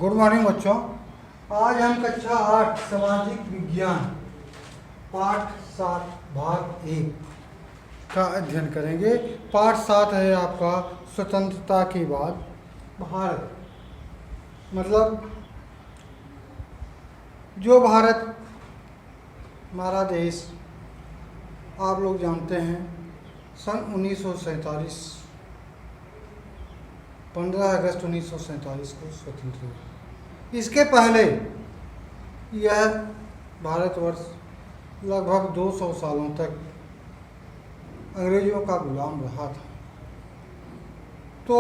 Good morning बच्चों। आज हम कक्षा 8 सामाजिक विज्ञान पाठ 7 भाग 1 का अध्ययन करेंगे। पाठ 7 है आपका स्वतंत्रता के बाद भारत। मतलब जो भारत हमारा देश आप लोग जानते हैं सन 1947 15 अगस्त 1947 को स्वतंत्र हुआ। इसके पहले यह भारतवर्ष लगभग 200 सालों तक अंग्रेजों का गुलाम रहा था। तो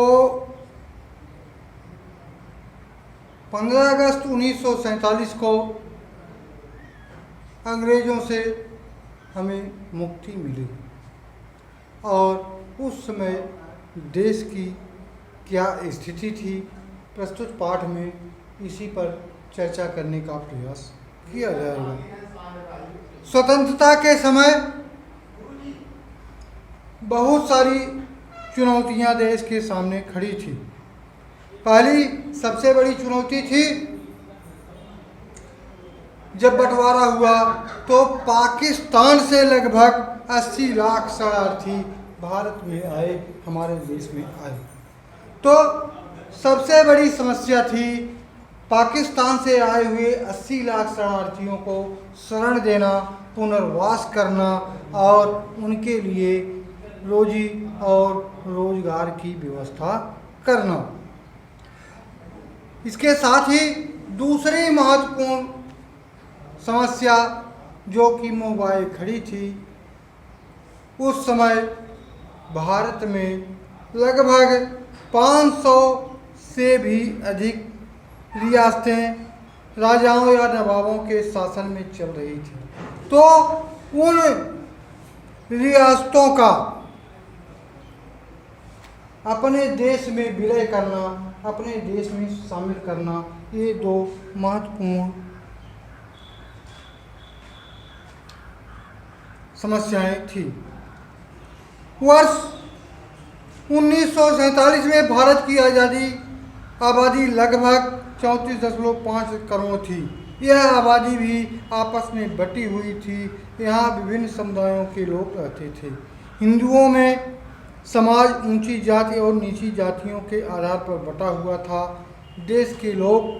15 अगस्त 1947 को अंग्रेजों से हमें मुक्ति मिली और उस समय देश की क्या स्थिति थी, प्रस्तुत पाठ में इसी पर चर्चा करने का प्रयास किया जाएगा। स्वतंत्रता के समय बहुत सारी चुनौतियां देश के सामने खड़ी थी। पहली सबसे बड़ी चुनौती थी, जब बंटवारा हुआ तो पाकिस्तान से लगभग 80 लाख शरणार्थी भारत में आए, हमारे देश में आए। तो सबसे बड़ी समस्या थी पाकिस्तान से आए हुए 80 लाख शरणार्थियों को शरण देना, पुनर्वास करना और उनके लिए रोजी और रोजगार की व्यवस्था करना। इसके साथ ही दूसरी महत्वपूर्ण समस्या जो कि मोबाइल खड़ी थी, उस समय भारत में लगभग 500 से भी अधिक रियासतें राजाओं या नवाबों के शासन में चल रही थी। तो उन रियासतों का अपने देश में विलय करना, अपने देश में शामिल करना, ये दो महत्वपूर्ण समस्याएं थी। वर्ष 1947 में भारत की आबादी लगभग 34.5 करोड़ थी। यह आबादी भी आपस में बटी हुई थी। यहाँ विभिन्न समुदायों के लोग रहते थे। हिंदुओं में समाज ऊंची जाति और नीची जातियों के आधार पर बटा हुआ था। देश के लोग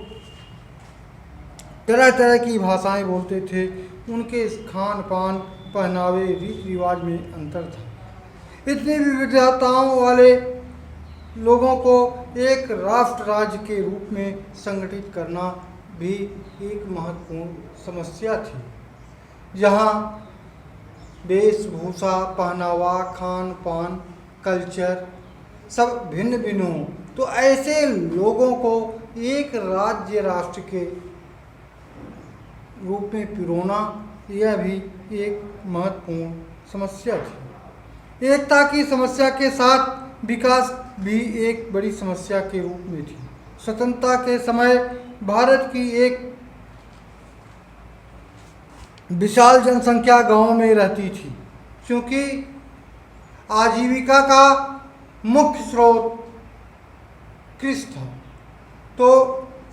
तरह तरह की भाषाएं बोलते थे। उनके खान पान, पहनावे, रीति रिवाज में अंतर था। इतनी विविधताओं वाले लोगों को एक राष्ट्र राज्य के रूप में संगठित करना भी एक महत्वपूर्ण समस्या थी, जहां वेशभूषा, पहनावा, खान पान, कल्चर सब भिन्न भिन्न हो। तो ऐसे लोगों को एक राज्य राष्ट्र के रूप में पिरोना, यह भी एक महत्वपूर्ण समस्या थी। एकता की समस्या के साथ विकास भी एक बड़ी समस्या के रूप में थी। स्वतंत्रता के समय भारत की एक विशाल जनसंख्या गांव में रहती थी, क्योंकि आजीविका का मुख्य स्रोत कृषि था। तो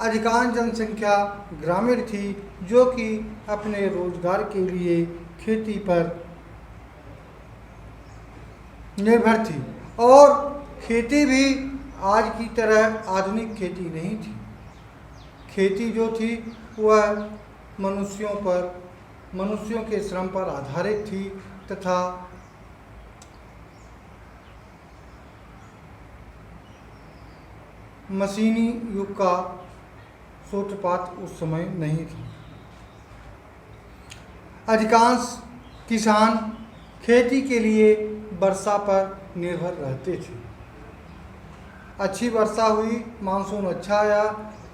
अधिकांश जनसंख्या ग्रामीण थी, जो कि अपने रोजगार के लिए खेती पर निर्भर थी। और खेती भी आज की तरह आधुनिक खेती नहीं थी। खेती जो थी वह मनुष्यों के श्रम पर आधारित थी तथा मशीनी युग का सूत्रपात उस समय नहीं था। अधिकांश किसान खेती के लिए वर्षा पर निर्भर रहते थे। अच्छी वर्षा हुई, मानसून अच्छा आया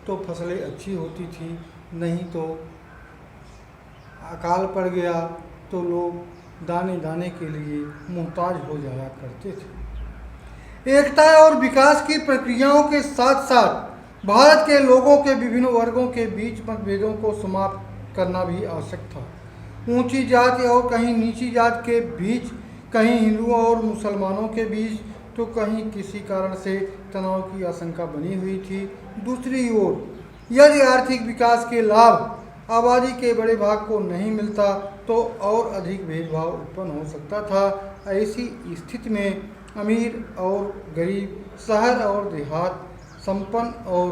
तो फसलें अच्छी होती थी, नहीं तो अकाल पड़ गया तो लोग दाने दाने के लिए मुहताज हो जाया करते थे। एकता और विकास की प्रक्रियाओं के साथ साथ भारत के लोगों के विभिन्न वर्गों के बीच मतभेदों को समाप्त करना भी आवश्यक था। ऊंची जाति और कहीं नीची जाति के बीच, कहीं हिंदुओं और मुसलमानों के बीच, तो कहीं किसी कारण से तनाव की आशंका बनी हुई थी। दूसरी ओर यदि आर्थिक विकास के लाभ आबादी के बड़े भाग को नहीं मिलता तो और अधिक भेदभाव उत्पन्न हो सकता था। ऐसी स्थिति में अमीर और गरीब, शहर और देहात, संपन्न और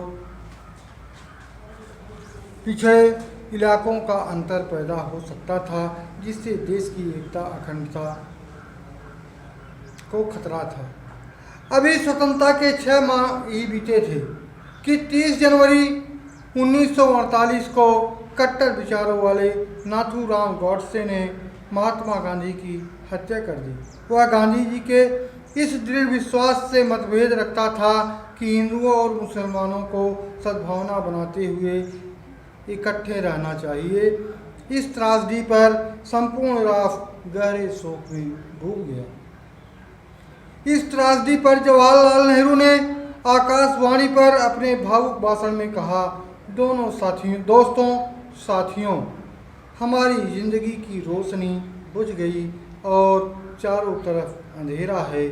पिछड़े इलाकों का अंतर पैदा हो सकता था, जिससे देश की एकता, अखंडता को खतरा था। अभी स्वतंत्रता के 6 माह ही बीते थे कि 30 जनवरी 1948 को कट्टर विचारों वाले नाथूराम गॉडसे ने महात्मा गांधी की हत्या कर दी। वह गांधी जी के इस दृढ़ विश्वास से मतभेद रखता था कि हिंदुओं और मुसलमानों को सद्भावना बनाते हुए इकट्ठे रहना चाहिए। इस त्रासदी पर संपूर्ण राष्ट्र गहरे शोक में डूब गया। इस त्रासदी पर जवाहरलाल नेहरू ने आकाशवाणी पर अपने भावुक भाषण में कहा, दोस्तों साथियों, हमारी जिंदगी की रोशनी बुझ गई और चारों तरफ अंधेरा है।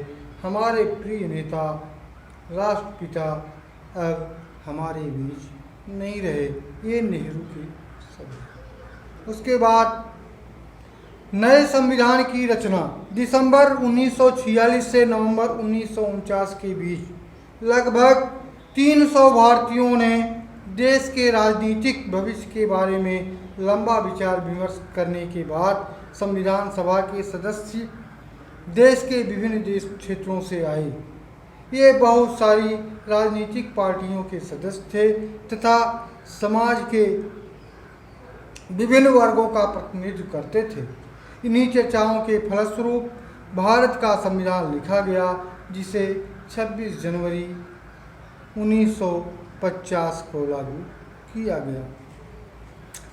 हमारे प्रिय नेता, राष्ट्रपिता अब हमारे बीच नहीं रहे। ये नेहरू के शब्द। उसके बाद नए संविधान की रचना। दिसंबर 1946 से नवंबर 1949 के बीच लगभग 300 भारतीयों ने देश के राजनीतिक भविष्य के बारे में लंबा विचार विमर्श करने के बाद संविधान सभा के सदस्य देश के विभिन्न देश क्षेत्रों से आए। ये बहुत सारी राजनीतिक पार्टियों के सदस्य थे तथा समाज के विभिन्न वर्गों का प्रतिनिधित्व करते थे। इन्हीं चर्चाओं के फलस्वरूप भारत का संविधान लिखा गया, जिसे 26 जनवरी 1950 को लागू किया गया।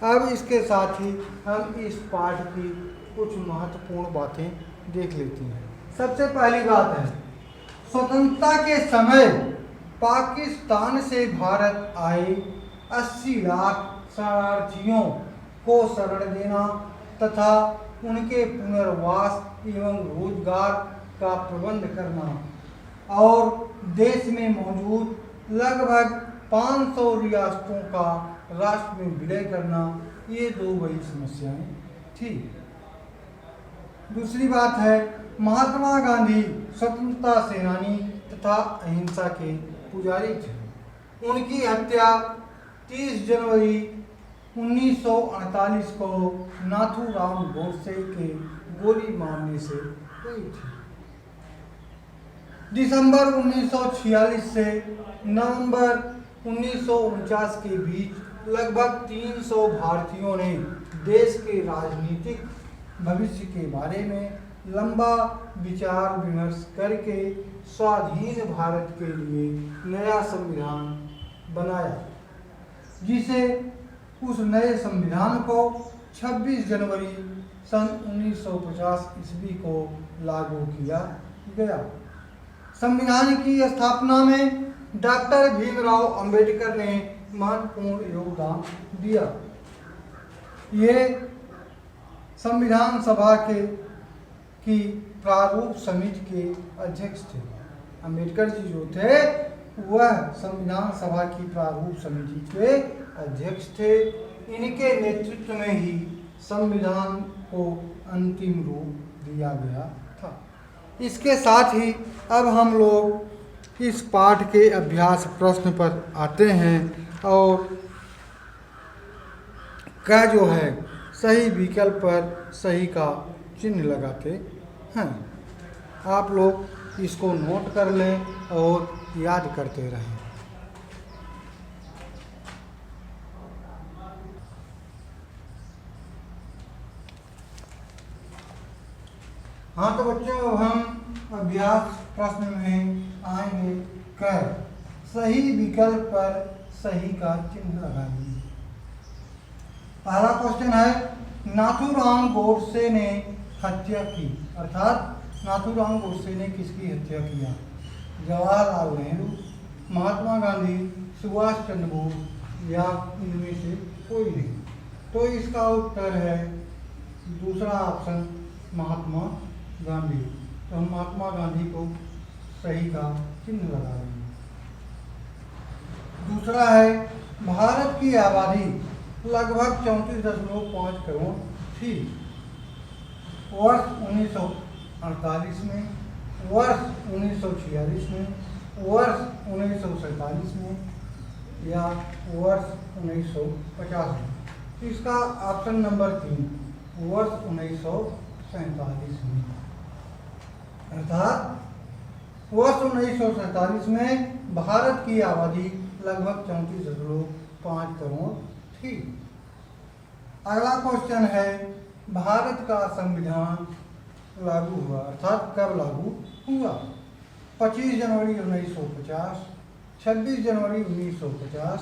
अब इसके साथ ही हम इस पाठ की कुछ महत्वपूर्ण बातें देख लेते हैं। सबसे पहली बात है, स्वतंत्रता के समय पाकिस्तान से भारत आए 80 लाख शरणार्थियों को शरण देना तथा उनके पुनर्वास एवं रोजगार का प्रबंध करना और देश में मौजूद लगभग 500 रियासतों का राष्ट्र में विलय करना, ये 2 बड़ी समस्याएं थी। दूसरी बात है, महात्मा गांधी स्वतंत्रता सेनानी तथा अहिंसा के पुजारी थे। उनकी हत्या 30 जनवरी 1948 को नाथूराम गोडसे के गोली मारने से हुई थी। दिसंबर 1946 से नवंबर 1949 के बीच लगभग 300 भारतीयों ने देश के राजनीतिक भविष्य के बारे में लंबा विचार विमर्श करके स्वाधीन भारत के लिए नया संविधान बनाया, जिसे उस नए संविधान को 26 जनवरी सन 1950 ईस्वी को लागू किया गया। संविधान की स्थापना में डॉक्टर भीमराव अंबेडकर ने महत्वपूर्ण योगदान दिया। ये संविधान सभा की प्रारूप समिति के अध्यक्ष थे। अंबेडकर जी जो थे वह संविधान सभा की प्रारूप समिति के अध्यक्ष थे। इनके नेतृत्व में ही संविधान को अंतिम रूप दिया गया था। इसके साथ ही अब हम लोग इस पाठ के अभ्यास प्रश्न पर आते हैं और का जो है सही विकल्प पर सही का चिन्ह लगाते हैं। आप लोग इसको नोट कर लें और याद करते रहें। हाँ तो बच्चों, अब हम अभ्यास प्रश्न में आएंगे। कर सही विकल्प पर सही का चिन्ह लगाइए। पहला क्वेश्चन है, नाथूराम गोडसे ने हत्या की, अर्थात नाथूराम गोडसे ने किसकी हत्या किया? जवाहरलाल नेहरू, महात्मा गांधी, सुभाष चंद्र बोस या इनमें से कोई नहीं। तो इसका उत्तर है दूसरा ऑप्शन, महात्मा गांधी। तो हम महात्मा गांधी को सही का चिन्ह लगा देंगे। दूसरा है, भारत की आबादी लगभग 34.5 करोड़ थी वर्ष 1948 में, वर्ष 1946 में, वर्ष 1947 में या वर्ष 1950 में। इसका ऑप्शन नंबर 3 वर्ष 1947 में, अर्थात वर्ष 1947 में भारत की आबादी लगभग 34.5 करोड़ थी। अगला क्वेश्चन है, भारत का संविधान लागू हुआ, अर्थात कब लागू हुआ? 25 जनवरी 1950, 26 जनवरी 1950,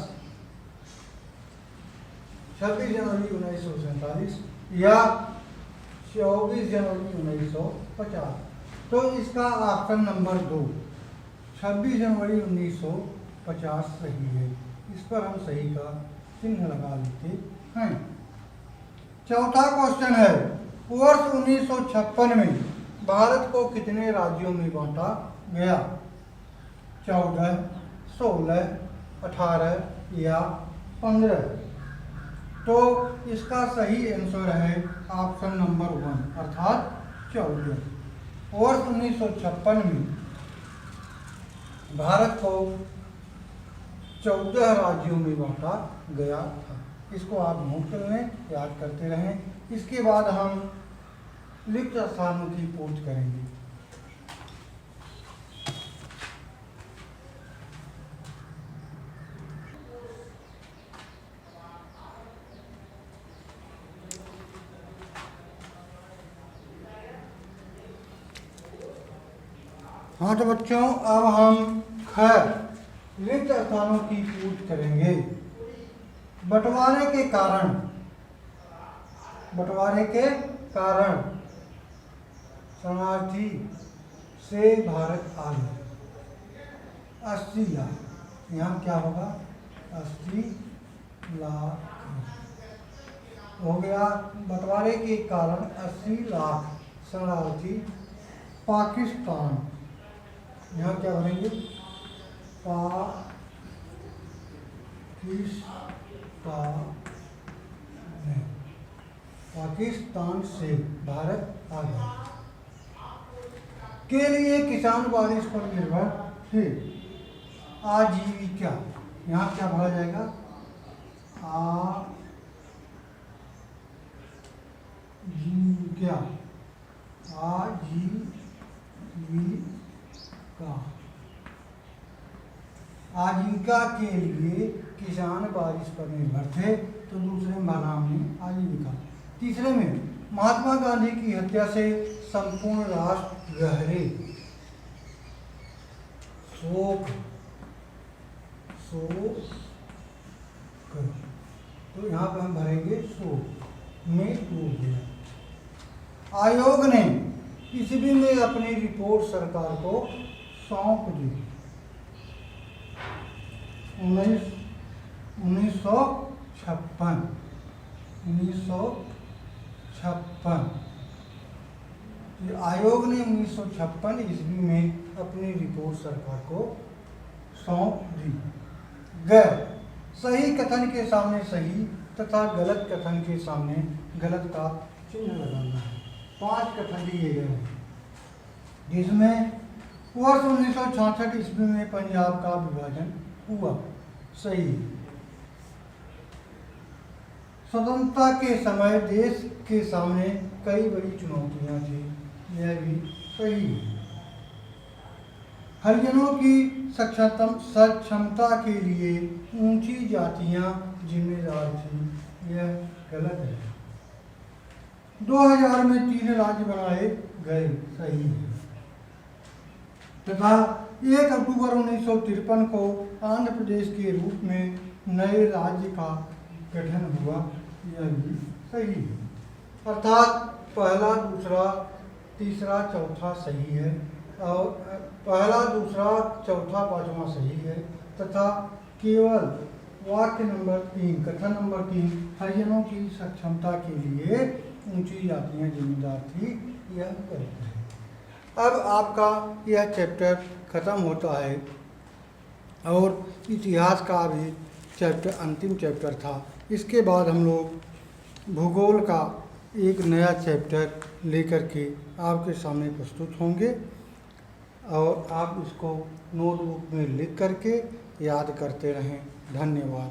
26 जनवरी 1947 या 24 जनवरी 1950। तो इसका ऑप्शन नंबर 2 26 जनवरी 1950 सही है। इस पर हम सही का चिन्ह लगा लेते हैं। चौथा क्वेश्चन है, वर्ष 1956 में भारत को कितने राज्यों में बांटा गया? 14, 16, 18 या 15? तो इसका सही आंसर है ऑप्शन नंबर 1 अर्थात 14। वर्ष 1956 में भारत को 14 राज्यों में बांटा गया था। इसको आप नोट कर लें, याद करते रहें। इसके बाद हम रिक्त स्थानों की पूर्ति करेंगे। हाँ तो बच्चों, अब हम रिक्त स्थानों की पूर्ति करेंगे। बंटवारे के कारण शरणार्थी से भारत आ गए 80 लाख। यहाँ क्या होगा? 80 लाख हो गया। बंटवारे के कारण 80 लाख शरणार्थी पाकिस्तान, यहाँ क्या बनेंगे? पाकिस्तान से भारत आ गया के लिए किसान बारिश पर निर्भर थे। आजीविका, यहाँ क्या भरा जाएगा? आजीविका, आजीविका के लिए किसान बारिश पर निर्भर थे। तो दूसरे में भरा हमने आजीविका। तीसरे में महात्मा गांधी की हत्या से संपूर्ण राष्ट्र गहरे शोक तो यहाँ पर हम भरेंगे शोक में डूब गया। आयोग ने ईस्वी में अपनी रिपोर्ट सरकार को सौंप दी। 1956 आयोग ने 1956 ईस्वी में अपनी रिपोर्ट सरकार को सौंप दी। गैर सही कथन के सामने सही तथा गलत कथन के सामने गलत का चिन्ह लगाना है। 5 कथन दिए गए हैं, जिसमें वर्ष 1966 ईस्वी में पंजाब का विभाजन हुआ, सही। स्वतंत्रता के समय देश के सामने कई बड़ी चुनौतियां थी, यह भी सही है। हरिजनों की सक्षमता के लिए ऊंची जातियां जिम्मेदार थी, यह गलत है। 2000 में 3 राज्य बनाए गए, सही है। तथा 1 अक्टूबर 1953 को आंध्र प्रदेश के रूप में नए राज्य का गठन हुआ, यह भी सही है। अर्थात पहला, दूसरा, तीसरा, चौथा सही है और पहला, दूसरा, चौथा, पांचवा सही है तथा केवल वाक्य नंबर 3, कथन नंबर 3, हरिजनों की सक्षमता के लिए ऊंची जातियां जिम्मेदार थी, यह गलत है। अब आपका यह चैप्टर खत्म होता है और इतिहास का भी चैप्टर अंतिम चैप्टर था। इसके बाद हम लोग भूगोल का एक नया चैप्टर लेकर के आपके सामने प्रस्तुत होंगे और आप इसको नोटबुक में लिख करके याद करते रहें। धन्यवाद।